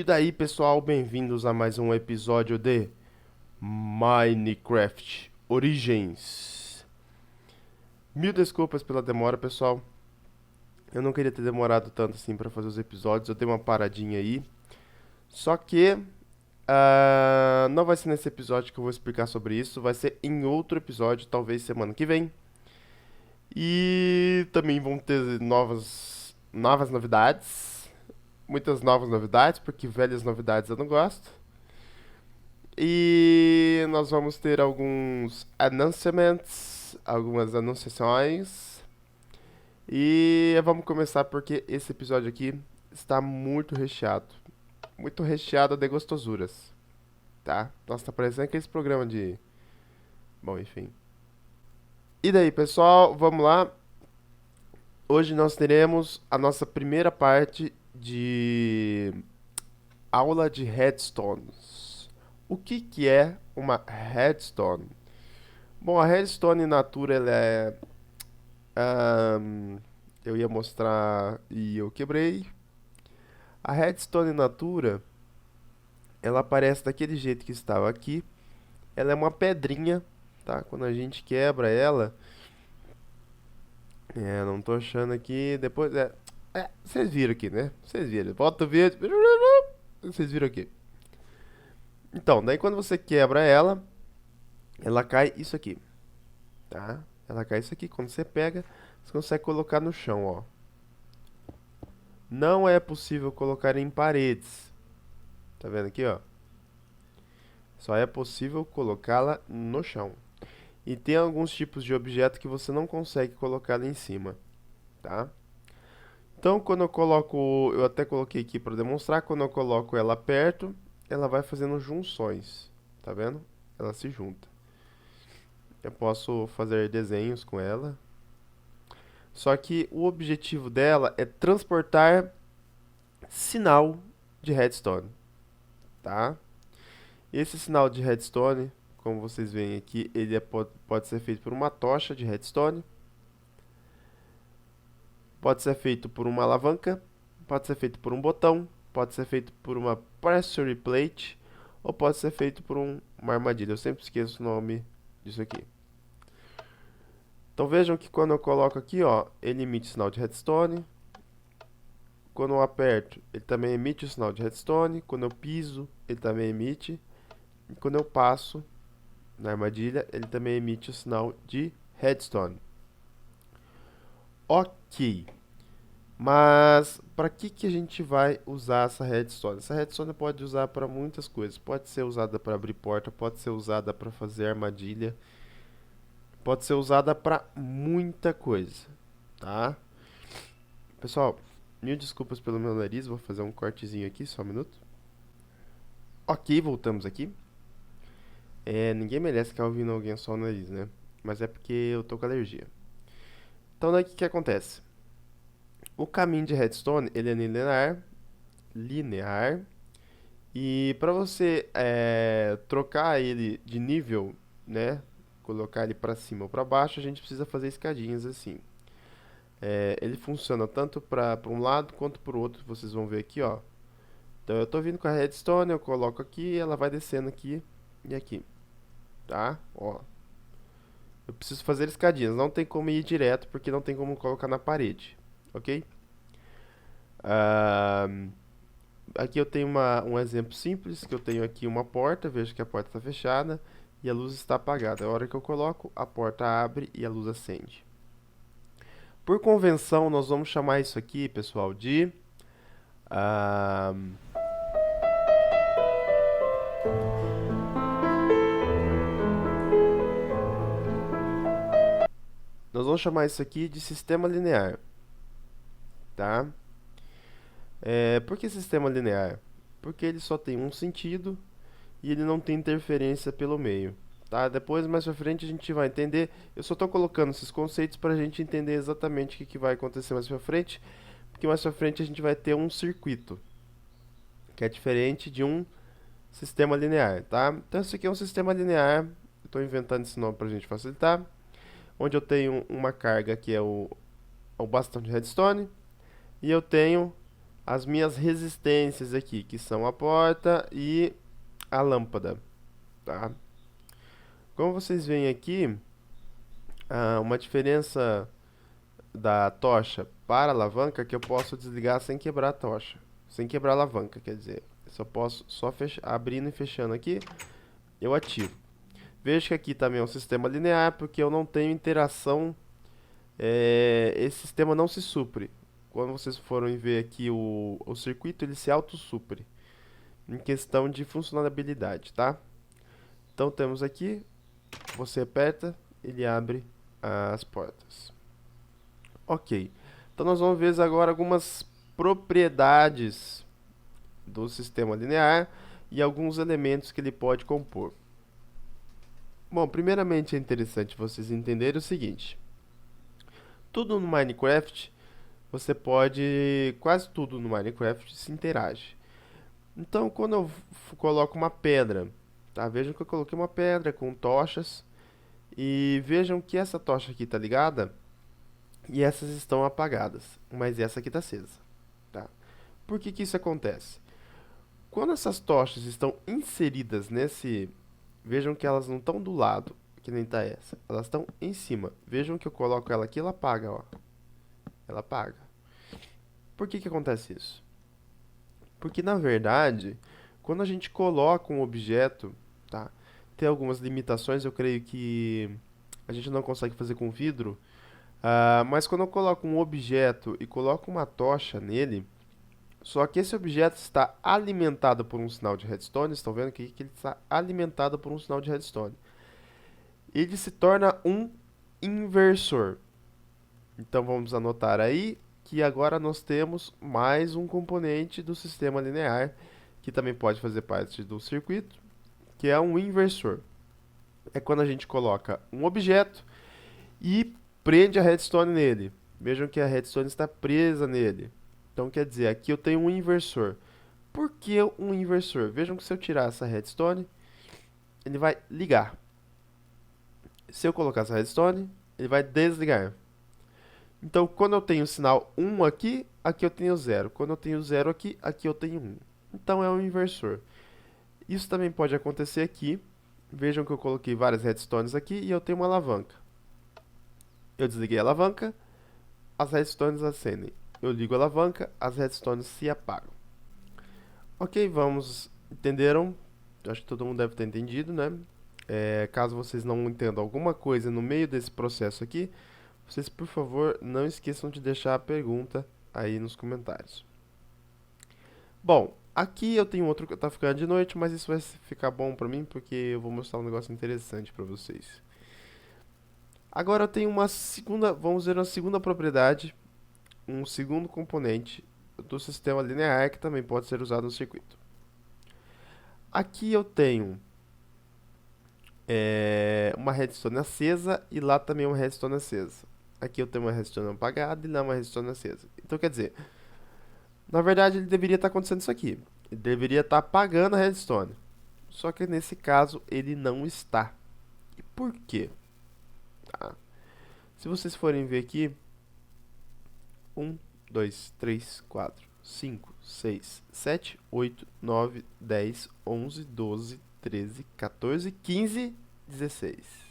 daí, pessoal, bem-vindos a mais um episódio de Minecraft Origins. Mil desculpas pela demora, pessoal. Eu não queria ter demorado tanto assim para fazer os episódios, eu dei uma paradinha aí. Só que não vai ser nesse episódio que eu vou explicar sobre isso, vai ser em outro episódio, talvez semana que vem. E também vão ter novas novidades, muitas novas novidades, porque velhas novidades eu não gosto. E nós vamos ter alguns announcements, algumas anunciações. E vamos começar porque esse episódio aqui está muito recheado. Muito recheado de gostosuras, tá? Nossa, tá parecendo aquele programa de... Bom, enfim. E daí, pessoal, vamos lá. Hoje nós teremos a nossa primeira parte de aula de headstones. O que que é uma headstone? Bom, a Redstone Natura, ela é... eu ia mostrar e eu quebrei. A Redstone Natura, ela aparece daquele jeito que estava aqui. Ela é uma pedrinha, tá? Quando a gente quebra ela... não tô achando aqui. Depois, vocês viram aqui, né? Vocês viram. Volta o vídeo. Vocês viram aqui. Então, daí quando você quebra ela, ela cai isso aqui, tá? Ela cai isso aqui. Quando você pega, você consegue colocar no chão, ó. Não é possível colocar em paredes. Tá vendo aqui, ó? Só é possível colocá-la no chão. E tem alguns tipos de objeto que você não consegue colocar lá em cima, tá? Então, quando eu coloco, eu até coloquei aqui para demonstrar, quando eu coloco ela perto, ela vai fazendo junções, tá vendo? Ela se junta. Eu posso fazer desenhos com ela. Só que o objetivo dela é transportar sinal de redstone, tá? Esse sinal de redstone, como vocês veem aqui, pode ser feito por uma tocha de redstone, pode ser feito por uma alavanca, pode ser feito por um botão, pode ser feito por uma pressure plate, ou pode ser feito por uma armadilha. Eu sempre esqueço o nome disso aqui. Então vejam que quando eu coloco aqui, ó, ele emite sinal de redstone. Quando eu aperto, ele também emite o sinal de redstone. Quando eu piso, ele também emite. E quando eu passo na armadilha, ele também emite o sinal de redstone. Ok. Mas para que a gente vai usar essa redstone? Essa redstone pode usar para muitas coisas. Pode ser usada para abrir porta, pode ser usada para fazer armadilha, pode ser usada para muita coisa, tá? Pessoal, mil desculpas pelo meu nariz, vou fazer um cortezinho aqui, só um minuto. Ok, voltamos aqui. Ninguém merece ficar ouvindo alguém só o nariz, né? Mas é porque eu tô com alergia. Então, daí o que acontece? O caminho de redstone, ele é linear, e para você trocar ele de nível, né, colocar ele para cima ou para baixo, a gente precisa fazer escadinhas assim. Ele funciona tanto para um lado quanto para o outro, vocês vão ver aqui, ó. Então eu tô vindo com a redstone, eu coloco aqui, ela vai descendo aqui e aqui, tá? Ó, eu preciso fazer escadinhas, não tem como ir direto porque não tem como colocar na parede, ok? Ah, aqui eu tenho um exemplo simples, que eu tenho aqui uma porta, vejo que a porta está fechada e a luz está apagada. A hora que eu coloco, a porta abre e a luz acende. Por convenção, nós vamos chamar isso aqui, pessoal, de... nós vamos chamar isso aqui de sistema linear, tá? Por que sistema linear? Porque ele só tem um sentido e ele não tem interferência pelo meio, tá? Depois, mais pra frente, a gente vai entender. Eu só estou colocando esses conceitos para a gente entender exatamente o que vai acontecer mais pra frente, porque mais pra frente a gente vai ter um circuito, que é diferente de um sistema linear, tá? Então, esse aqui é um sistema linear, estou inventando esse nome para a gente facilitar, onde eu tenho uma carga que é o bastão de redstone, e eu tenho as minhas resistências aqui, que são a porta e a lâmpada, tá? Como vocês veem aqui, uma diferença da tocha para a alavanca é que eu posso desligar sem quebrar a tocha, sem quebrar a alavanca, quer dizer, eu só posso abrindo e fechando aqui, eu ativo. Veja que aqui também é um sistema linear, porque eu não tenho interação, esse sistema não se supre. Quando vocês forem ver aqui o circuito, ele se auto-supre, em questão de funcionalidade, tá? Então temos aqui, você aperta, ele abre as portas. Ok, então nós vamos ver agora algumas propriedades do sistema linear e alguns elementos que ele pode compor. Bom, primeiramente é interessante vocês entenderem o seguinte: tudo no Minecraft, quase tudo no Minecraft se interage. Então, quando eu coloco uma pedra, tá? Vejam que eu coloquei uma pedra com tochas e vejam que essa tocha aqui está ligada e essas estão apagadas, mas essa aqui está acesa, tá? Por que que isso acontece? Quando essas tochas estão inseridas vejam que elas não estão do lado, que nem tá essa. Elas estão em cima. Vejam que eu coloco ela aqui, ela apaga, ó. Ela apaga. Por que que acontece isso? Porque, na verdade, quando a gente coloca um objeto, tá? Tem algumas limitações, eu creio que a gente não consegue fazer com vidro. Mas quando eu coloco um objeto e coloco uma tocha nele, só que esse objeto está alimentado por um sinal de redstone, estão vendo aqui que ele está alimentado por um sinal de redstone. Ele se torna um inversor. Então vamos anotar aí que agora nós temos mais um componente do sistema linear, que também pode fazer parte do circuito, que é um inversor. É quando a gente coloca um objeto e prende a redstone nele. Vejam que a redstone está presa nele. Então quer dizer, aqui eu tenho um inversor. Por que um inversor? Vejam que se eu tirar essa redstone, ele vai ligar. Se eu colocar essa redstone, ele vai desligar. Então, quando eu tenho o sinal 1 aqui, aqui eu tenho 0. Quando eu tenho 0 aqui, aqui eu tenho 1. Então, é um inversor. Isso também pode acontecer aqui. Vejam que eu coloquei várias redstones aqui e eu tenho uma alavanca. Eu desliguei a alavanca, as redstones acendem. Eu ligo a alavanca, as redstones se apagam. Ok, vamos. Entenderam? Acho que todo mundo deve ter entendido, né? Caso vocês não entendam alguma coisa no meio desse processo aqui, vocês, por favor, não esqueçam de deixar a pergunta aí nos comentários. Bom, aqui eu tenho outro que tá ficando de noite, mas isso vai ficar bom pra mim, porque eu vou mostrar um negócio interessante pra vocês. Agora eu tenho vamos ver uma segunda propriedade, um segundo componente do sistema linear que também pode ser usado no circuito. Aqui eu tenho uma redstone acesa e lá também uma redstone acesa. Aqui eu tenho uma redstone apagada e lá uma redstone acesa. Então quer dizer, na verdade ele deveria estar acontecendo isso aqui. Ele deveria estar apagando a redstone. Só que nesse caso ele não está. E por quê? Tá. Se vocês forem ver aqui, 1, 2, 3, 4, 5, 6, 7, 8, 9, 10, 11, 12, 13, 14, 15, 16.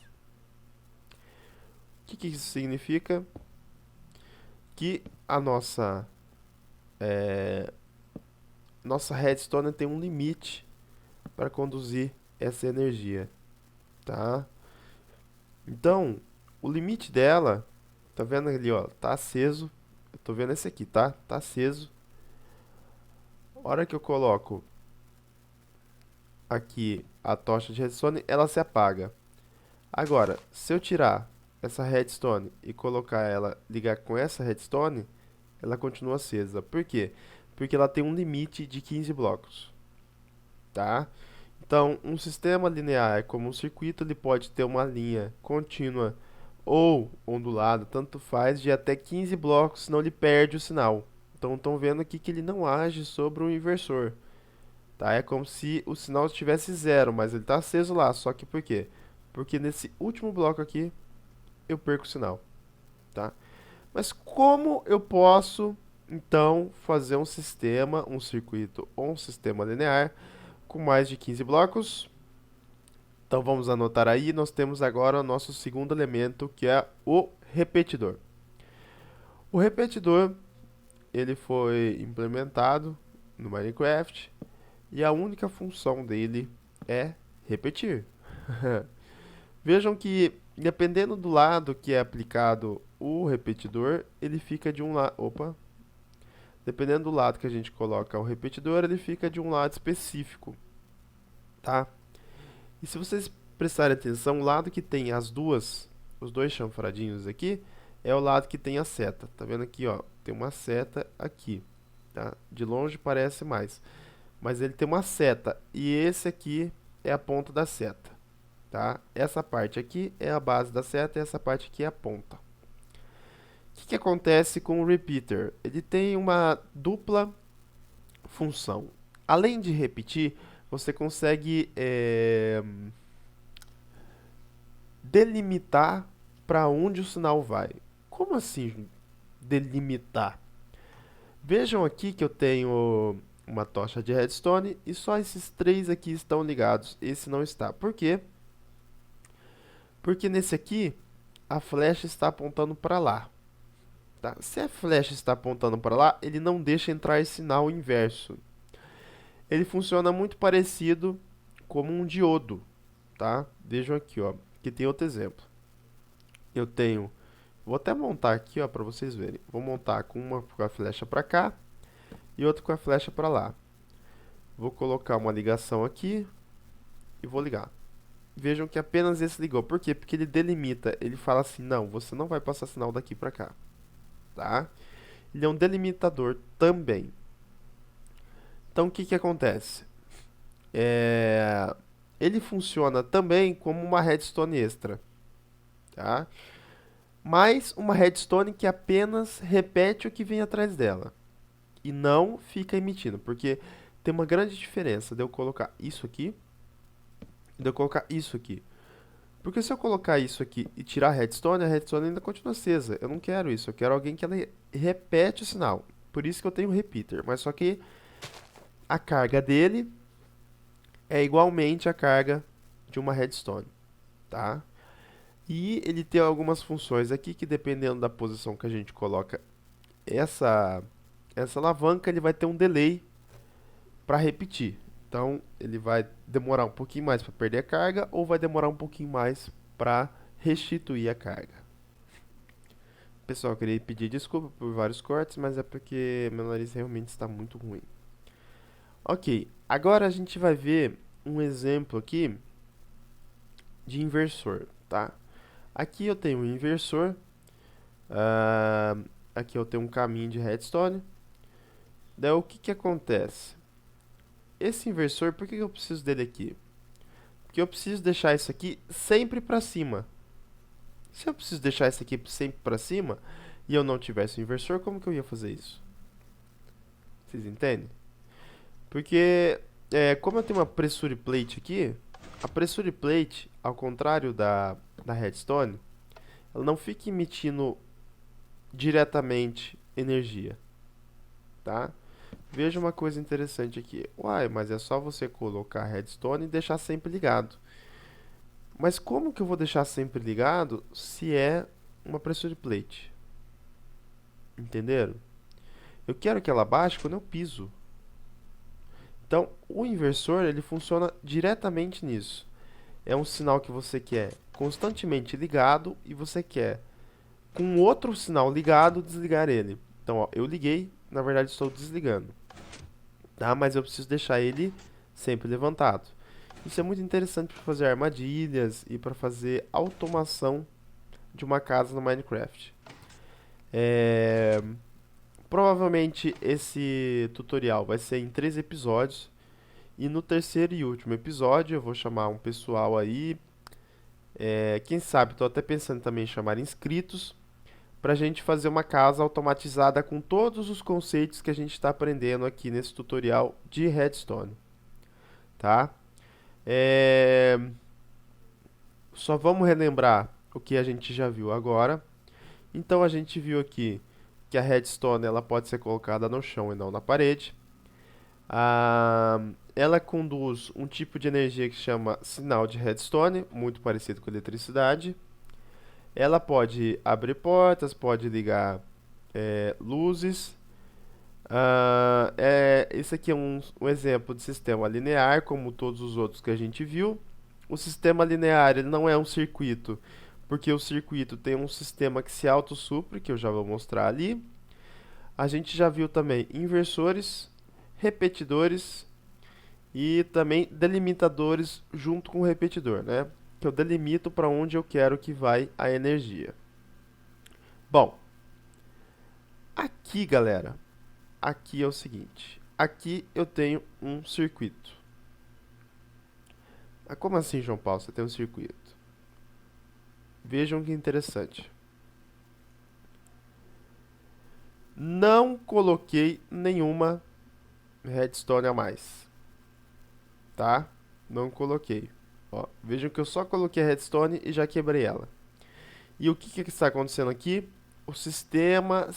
O que isso significa? Que a nossa redstone tem um limite para conduzir essa energia, tá? Então, o limite dela, tá vendo ali, ó, tá aceso. Eu tô vendo esse aqui, tá? Tá aceso. A hora que eu coloco aqui a tocha de redstone, ela se apaga. Agora, se eu tirar essa redstone e colocar ela, ligar com essa redstone, ela continua acesa. Por quê? Porque ela tem um limite de 15 blocos, tá? Então, um sistema linear como um circuito, ele pode ter uma linha contínua ou ondulada, tanto faz, de até 15 blocos, senão ele perde o sinal. Então, estão vendo aqui que ele não age sobre o inversor, tá? É como se o sinal estivesse zero, mas ele está aceso lá. Só que por quê? Porque nesse último bloco aqui, eu perco o sinal, tá? Mas como eu posso então fazer um sistema, um circuito ou um sistema linear com mais de 15 blocos. Então vamos anotar aí, nós temos agora o nosso segundo elemento, que é o repetidor. O repetidor, ele foi implementado no Minecraft e a única função dele é repetir. Vejam que, dependendo do lado que é aplicado o repetidor, ele fica de um lado. Opa! Dependendo do lado que a gente coloca o repetidor, ele fica de um lado específico, tá? E se vocês prestarem atenção, o lado que tem os dois chanfradinhos aqui, é o lado que tem a seta. Tá vendo aqui, ó? Tem uma seta aqui, tá? De longe parece mais, mas ele tem uma seta e esse aqui é a ponta da seta, tá? Essa parte aqui é a base da seta e essa parte aqui é a ponta. O que acontece com o repeater? Ele tem uma dupla função. Além de repetir, você consegue delimitar para onde o sinal vai. Como assim delimitar? Vejam aqui que eu tenho uma tocha de redstone e só esses três aqui estão ligados. Esse não está. Por quê? Porque nesse aqui a flecha está apontando para lá. Tá? Se a flecha está apontando para lá, ele não deixa entrar esse sinal inverso. Ele funciona muito parecido como um diodo, tá? Vejam aqui, ó, que tem outro exemplo. Eu tenho, vou até montar aqui, ó, para vocês verem. Vou montar com uma com a flecha para cá e outra com a flecha para lá. Vou colocar uma ligação aqui e vou ligar. Vejam que apenas esse ligou. Por quê? Porque ele delimita, ele fala assim, não, você não vai passar sinal daqui para cá, tá? Ele é um delimitador também. Então, o que acontece? Ele funciona também como uma redstone extra, tá? Mas uma redstone que apenas repete o que vem atrás dela e não fica emitindo, porque tem uma grande diferença de eu colocar isso aqui e de eu colocar isso aqui. Porque se eu colocar isso aqui e tirar a redstone ainda continua acesa. Eu não quero isso, eu quero alguém que ela repete o sinal. Por isso que eu tenho um repeater, mas só que a carga dele é igualmente a carga de uma redstone, tá? E ele tem algumas funções aqui que dependendo da posição que a gente coloca essa alavanca, ele vai ter um delay para repetir. Então, ele vai demorar um pouquinho mais para perder a carga ou vai demorar um pouquinho mais para restituir a carga. Pessoal, eu queria pedir desculpa por vários cortes, mas é porque meu nariz realmente está muito ruim. Ok, agora a gente vai ver um exemplo aqui de inversor, tá? Aqui eu tenho um inversor, aqui eu tenho um caminho de redstone. Daí o que acontece? Esse inversor, por que eu preciso dele aqui? Porque eu preciso deixar isso aqui sempre para cima. Se eu preciso deixar isso aqui sempre para cima e eu não tivesse o inversor, como que eu ia fazer isso? Vocês entendem? Porque como eu tenho uma pressure plate aqui, a pressure plate, ao contrário da redstone, ela não fica emitindo diretamente energia, tá? Veja uma coisa interessante aqui. Uai, mas é só você colocar a redstone e deixar sempre ligado. Mas como que eu vou deixar sempre ligado se é uma pressure plate? Entenderam? Eu quero que ela baixe quando eu piso. Então, o inversor, ele funciona diretamente nisso. É um sinal que você quer constantemente ligado e você quer, com outro sinal ligado, desligar ele. Então, ó, eu liguei, na verdade estou desligando, tá? Mas eu preciso deixar ele sempre levantado. Isso é muito interessante para fazer armadilhas e para fazer automação de uma casa no Minecraft. Provavelmente esse tutorial vai ser em 3 episódios. E no terceiro e último episódio eu vou chamar um pessoal aí. Quem sabe, estou até pensando também em chamar inscritos para a gente fazer uma casa automatizada com todos os conceitos que a gente está aprendendo aqui nesse tutorial de Redstone, tá? Só vamos relembrar o que a gente já viu agora. Então a gente viu aqui que a redstone ela pode ser colocada no chão e não na parede. Ela conduz um tipo de energia que chama sinal de redstone, muito parecido com eletricidade. Ela pode abrir portas, pode ligar luzes. Esse aqui é um exemplo de sistema linear, como todos os outros que a gente viu. O sistema linear ele não é um circuito, porque o circuito tem um sistema que se autossupre, que eu já vou mostrar ali. A gente já viu também inversores, repetidores e também delimitadores junto com o repetidor, né? Que eu delimito para onde eu quero que vai a energia. Bom, aqui, galera, aqui é o seguinte. Aqui eu tenho um circuito. Como assim, João Paulo? Você tem um circuito? Vejam que interessante. Não coloquei nenhuma redstone a mais, tá? Não coloquei. Ó, vejam que eu só coloquei a redstone e já quebrei ela. E o que está acontecendo aqui? O sistema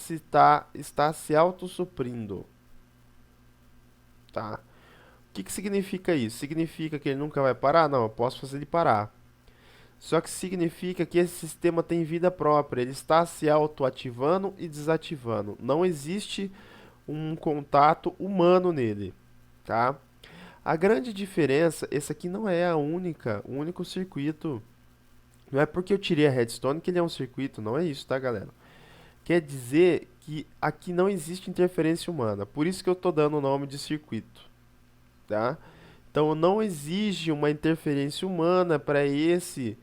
está se autossuprindo, tá? O que significa isso? Significa que ele nunca vai parar? Não, eu posso fazer ele parar. Só que significa que esse sistema tem vida própria, ele está se autoativando e desativando. Não existe um contato humano nele, tá? A grande diferença, esse aqui não é o único circuito. Não é porque eu tirei a redstone que ele é um circuito, não é isso, tá, galera? Quer dizer que aqui não existe interferência humana, por isso que eu estou dando o nome de circuito, tá? Então não exige uma interferência humana para esse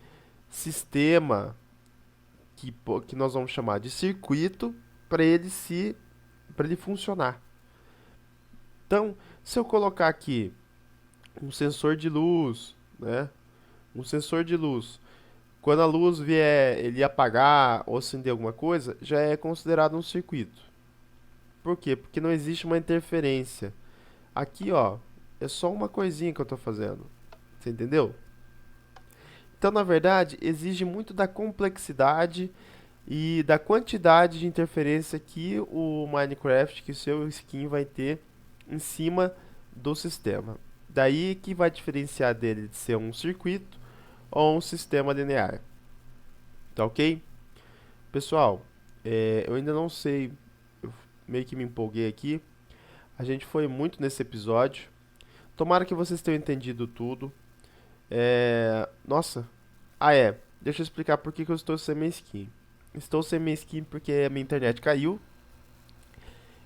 sistema que nós vamos chamar de circuito para ele funcionar. Então, se eu colocar aqui um sensor de luz, né? Um sensor de luz, quando a luz vier, ele apagar ou acender alguma coisa, já é considerado um circuito. Por quê? Porque não existe uma interferência. Aqui, ó, é só uma coisinha que eu estou fazendo. Você entendeu? Então, na verdade, exige muito da complexidade e da quantidade de interferência que o Minecraft, que o seu skin vai ter em cima do sistema. Daí que vai diferenciar dele de ser um circuito ou um sistema linear. Tá ok? Pessoal, eu ainda não sei, eu meio que me empolguei aqui. A gente foi muito nesse episódio. Tomara que vocês tenham entendido tudo. Nossa, deixa eu explicar por que eu estou sem minha skin. Estou sem minha skin porque a minha internet caiu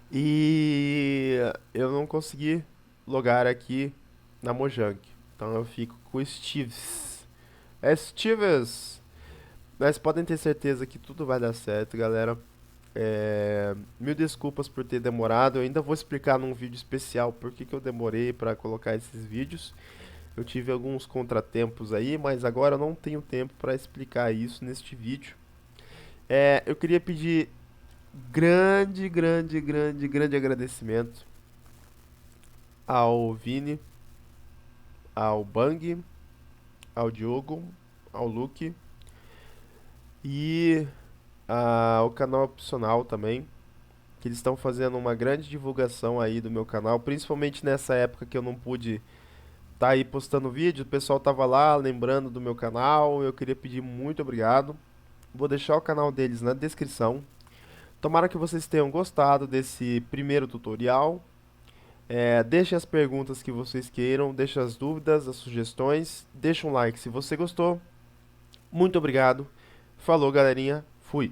e eu não consegui logar aqui na Mojang. Então eu fico com o Steves. Steves! Mas podem ter certeza que tudo vai dar certo, galera. Mil desculpas por ter demorado. Eu ainda vou explicar num vídeo especial por que eu demorei para colocar esses vídeos. Eu tive alguns contratempos aí, mas agora eu não tenho tempo para explicar isso neste vídeo. Eu queria pedir grande agradecimento ao Vini, ao Bang, ao Diogo, ao Luke e ao canal opcional também, que eles estão fazendo uma grande divulgação aí do meu canal, principalmente nessa época que eu não pude estar aí postando vídeo, o pessoal tava lá lembrando do meu canal, eu queria pedir muito obrigado. Vou deixar o canal deles na descrição. Tomara que vocês tenham gostado desse primeiro tutorial. Deixem as perguntas que vocês queiram, deixem as dúvidas, as sugestões, deixa um like se você gostou. Muito obrigado. Falou, galerinha. Fui.